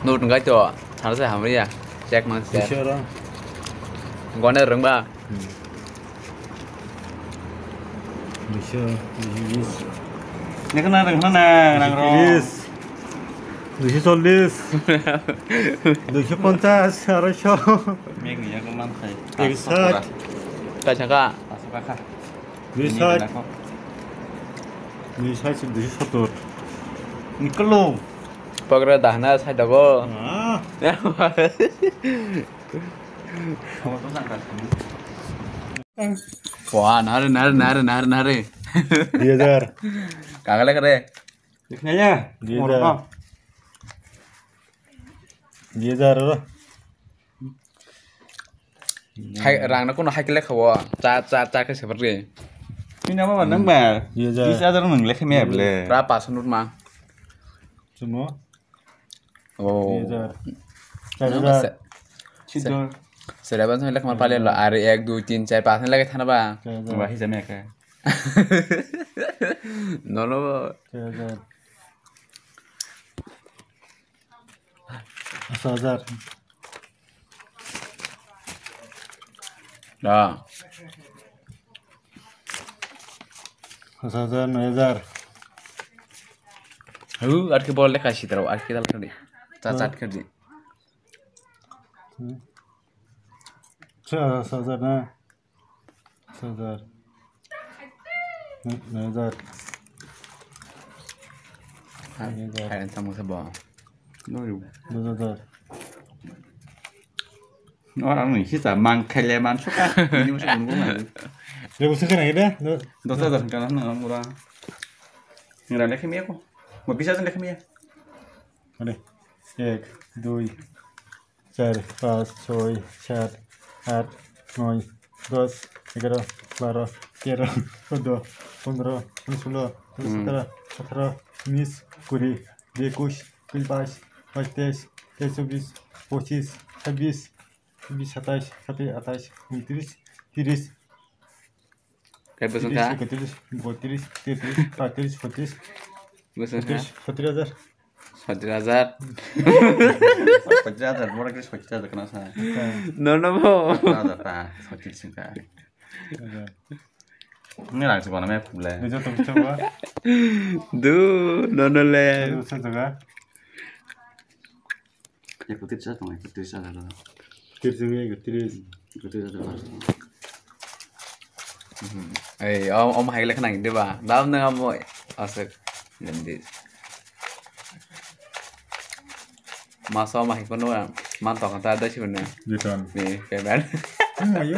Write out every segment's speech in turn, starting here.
nút cái chỗ thằng sẽ hàm đi à check mà sẽ Sure đó. quán này rừng ba Sure. Yes. Ini kan ada mana nang ro. Yes. 240 250 알았어. Mek ni aku man khai. 160 cái chẳng cả Masuk kah? 240 240 270 Ni kelung. pokoknya dah na saya dah go 아 Kamu tuh sangkat. wah nari 2000 kagak lagi deh Diknanya. Dia Mau dah. apa? 2000 rồi hai rang nó cũng hai cái lek khawa cha cái seperti Ini apa bandang ba? Dia dah. Bisa ada nang lek me ble. berapa senut mang semua oh 2000 Sidor. sudah banyak lek mal paling lo hari 1 2 3 4 5 lagi thana ba Wah, hisa me ka. no 1000 dah 9000 9000 ar ke boleh kasih terus ar kita lagi cacat kerja 6000 ना 6000 9000 kalian tamu sebuah Noyu. 2000 Orang ni hisa mang kale man suka. Ini mesti nunggu mah. Dia musuh kan ada Dosa dah kan nang murah. Ngira lek me aku. Mau bisa lek me. अरे 1 2 4 5 6 7 8 9 10 11 12 13 14 15 16 17 18 19 20 21 22 23 24 25 26 27 28 29 30 kayak pesan kah 31 32 33 34 35 pesan kah 40 100,000 Pajak dah, murah kris pajak dah kena saya. no bo Ada tak, sakit singka. Ini langsung mana me pule. Dia tuh coba. du no le Dia tuh coba. Ya kutit saya tuh, kutit saya dah. Terus terus. Kutit saya dah. om hay lek nang di ba dalam nang mo asik nanti masa mah ikono mantap kata ada sih bener Beton. nih kayak ban Ayo.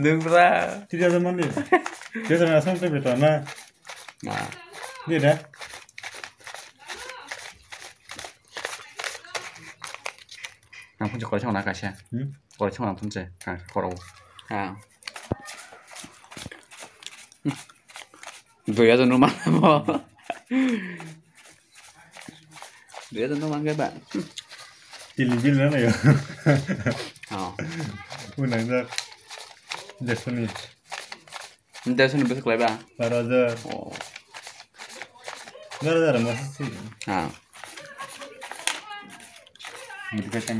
deng pra Tidak ada mandi. Dia terus sampai beton nah. nah Dia dah. Nang pun cakap macam nak kasih. Kalau cuma nang pun je, kan kalau. à vừa ra nó mang mà để cho nó mang cái bạn Tilbil mana ya? à Unang dah. Jasoni. mình sẽ besok lagi ba Paraza. oh Nara masih sih. à Gitu kan